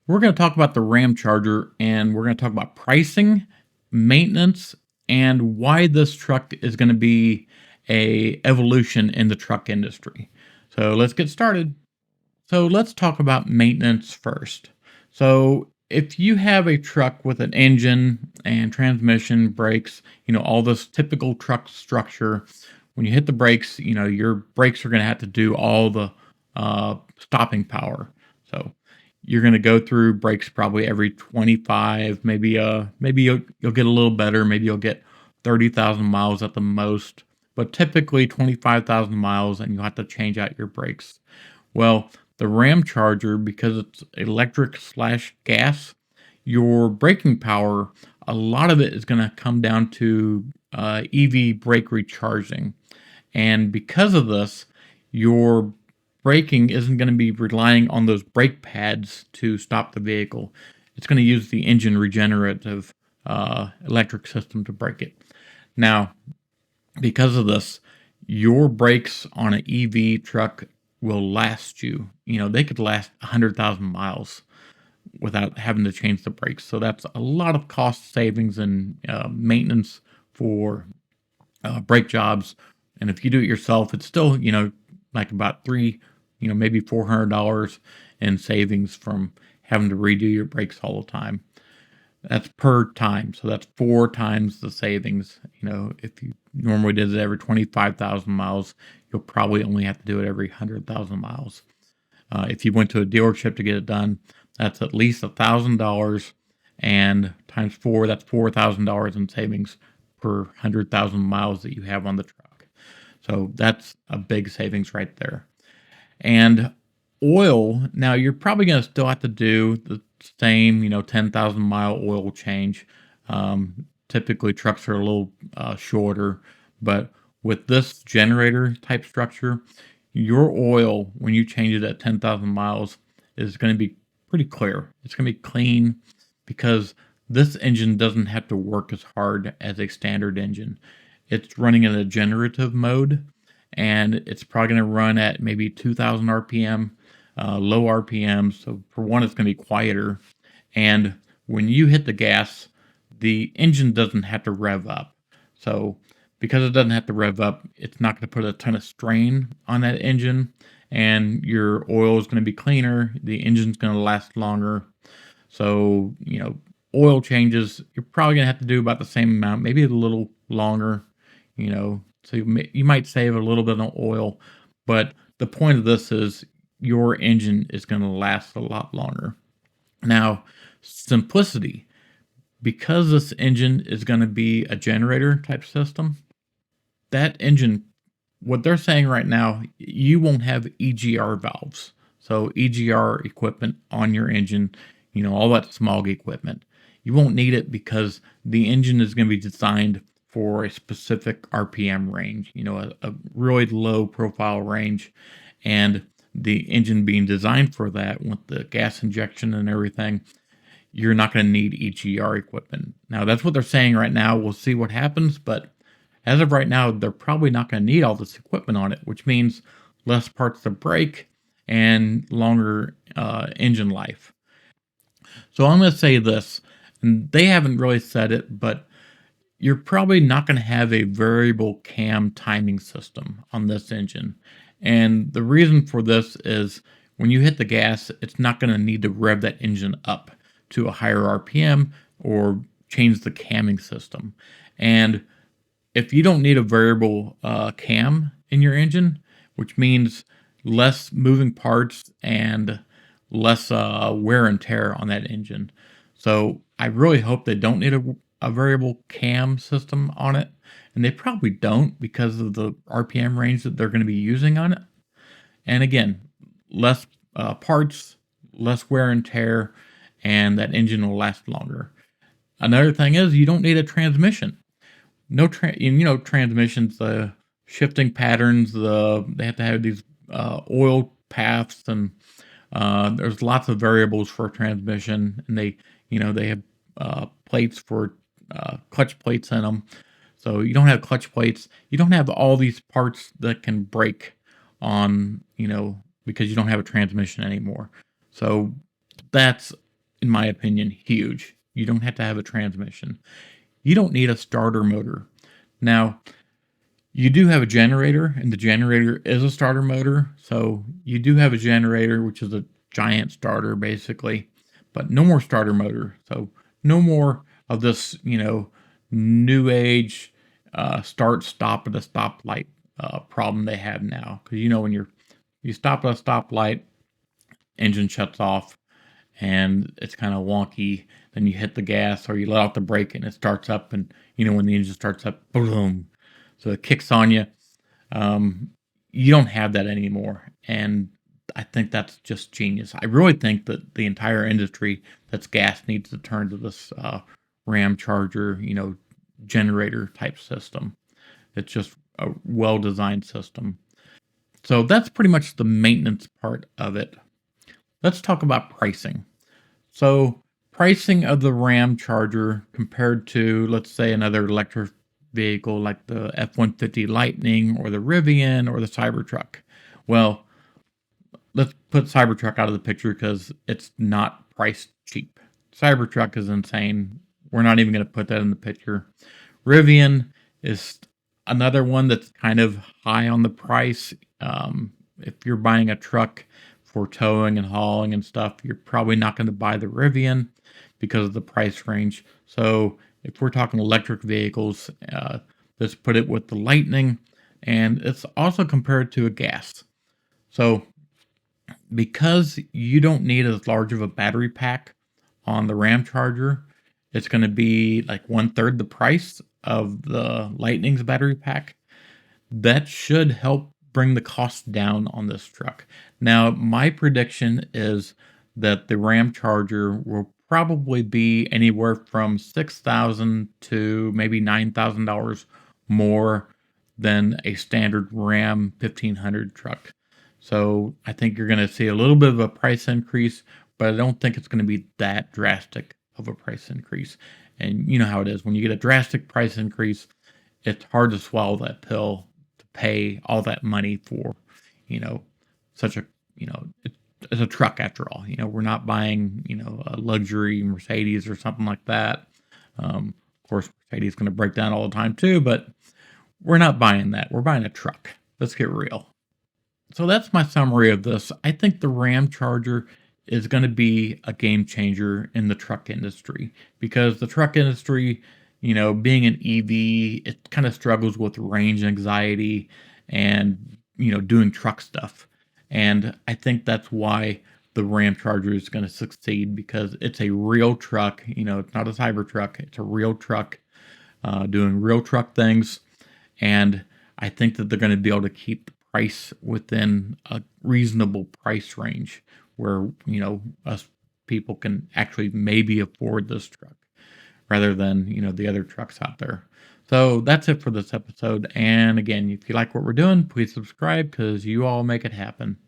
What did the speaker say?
We're going to talk about the Ramcharger, and we're going to talk about pricing, maintenance, and why this truck is going to be a evolution in the truck industry. So let's get started. So let's talk about maintenance first. So if you have a truck with an engine and transmission, brakes, all this typical truck structure, when you hit the brakes, your brakes are going to have to do all the stopping power. So you're going to go through brakes probably every 25, maybe you'll get a little better, maybe you'll get 30,000 miles at the most, but typically 25,000 miles, and you'll have to change out your brakes. Well, the Ramcharger, because it's electric slash gas, your braking power, a lot of it is going to come down to EV brake recharging. And because of this, your braking isn't going to be relying on those brake pads to stop the vehicle. It's going to use the engine regenerative electric system to brake it. Now, because of this, your brakes on an EV truck will last you. They could last 100,000 miles without having to change the brakes. So that's a lot of cost savings and maintenance for brake jobs. And if you do it yourself, it's still, like about maybe $400 in savings from having to redo your brakes all the time. That's per time. So that's 4 times the savings. If you normally did it every 25,000 miles, you'll probably only have to do it every 100,000 miles. If you went to a dealership to get it done, that's at least $1,000, and times 4, that's $4,000 in savings per 100,000 miles that you have on the truck. So that's a big savings right there. And oil, now you're probably going to still have to do the same, 10,000 mile oil change. Typically trucks are a little shorter, but with this generator type structure, your oil, when you change it at 10,000 miles, is going to be pretty clear. It's going to be clean because this engine doesn't have to work as hard as a standard engine. It's running in a generative mode, and it's probably going to run at maybe 2,000 RPM, low RPM. So for one, it's going to be quieter. And when you hit the gas, the engine doesn't have to rev up. So because it doesn't have to rev up, it's not going to put a ton of strain on that engine, and your oil is going to be cleaner. The engine's going to last longer. So, oil changes, you're probably going to have to do about the same amount, maybe a little longer, so you might save a little bit on oil. But the point of this is your engine is going to last a lot longer. Now, simplicity, because this engine is going to be a generator type system, that engine, what they're saying right now, you won't have EGR valves. So EGR equipment on your engine, all that smog equipment. You won't need it because the engine is going to be designed for a specific RPM range, a really low profile range. And the engine being designed for that with the gas injection and everything, you're not going to need EGR equipment. Now, that's what they're saying right now. We'll see what happens, but as of right now, they're probably not going to need all this equipment on it, which means less parts to break and longer engine life. So I'm going to say this, and they haven't really said it, but you're probably not going to have a variable cam timing system on this engine. And the reason for this is when you hit the gas, it's not going to need to rev that engine up to a higher RPM or change the camming system. And if you don't need a variable cam in your engine, which means less moving parts and less wear and tear on that engine. So I really hope they don't need a variable cam system on it. And they probably don't because of the RPM range that they're going to be using on it. And again, less parts, less wear and tear, and that engine will last longer. Another thing is you don't need a transmission. Transmissions, the shifting patterns, they have to have these oil paths, and there's lots of variables for transmission, and they have plates for clutch plates in them. So you don't have clutch plates. You don't have all these parts that can break on, because you don't have a transmission anymore. So that's in my opinion, huge. You don't have to have a transmission. You don't need a starter motor. Now, you do have a generator, and the generator is a starter motor. So you do have a generator, which is a giant starter, basically, but no more starter motor. So no more of this, new age start stop at a stoplight problem they have now. Because when you stop at a stoplight, engine shuts off, and it's kind of wonky. Then you hit the gas or you let off the brake, and it starts up. And when the engine starts up, boom, so it kicks on you. You don't have that anymore, and I think that's just genius. I really think that the entire industry that's gas needs to turn to this Ramcharger, generator type system. It's just a well-designed system. So that's pretty much the maintenance part of it. Let's talk about pricing. So pricing of the Ramcharger compared to, let's say, another electric vehicle like the F-150 Lightning or the Rivian or the Cybertruck. Well, let's put Cybertruck out of the picture because it's not priced cheap. Cybertruck is insane. We're not even going to put that in the picture. Rivian is another one that's kind of high on the price. If you're buying a truck for towing and hauling and stuff, you're probably not going to buy the Rivian because of the price range. So if we're talking electric vehicles, let's put it with the Lightning, and it's also compared to a gas. So because you don't need as large of a battery pack on the Ramcharger, it's going to be like 1/3 the price of the Lightning's battery pack. That should help bring the cost down on this truck. Now, my prediction is that the Ramcharger will probably be anywhere from $6,000 to maybe $9,000 more than a standard Ram 1500 truck. So I think you're going to see a little bit of a price increase, but I don't think it's going to be that drastic of a price increase. And you know how it is. When you get a drastic price increase, it's hard to swallow that pill to pay all that money for, such a, it's a truck after all. We're not buying, a luxury Mercedes or something like that. Of course, Mercedes is going to break down all the time too, but we're not buying that. We're buying a truck. Let's get real. So that's my summary of this. I think the Ramcharger is going to be a game changer in the truck industry because the truck industry, being an EV, it kind of struggles with range anxiety and, doing truck stuff. And I think that's why the Ramcharger is going to succeed because it's a real truck. It's not a Cybertruck. It's a real truck doing real truck things. And I think that they're going to be able to keep the price within a reasonable price range where, us people can actually maybe afford this truck rather than, the other trucks out there. So that's it for this episode. And again, if you like what we're doing, please subscribe because you all make it happen.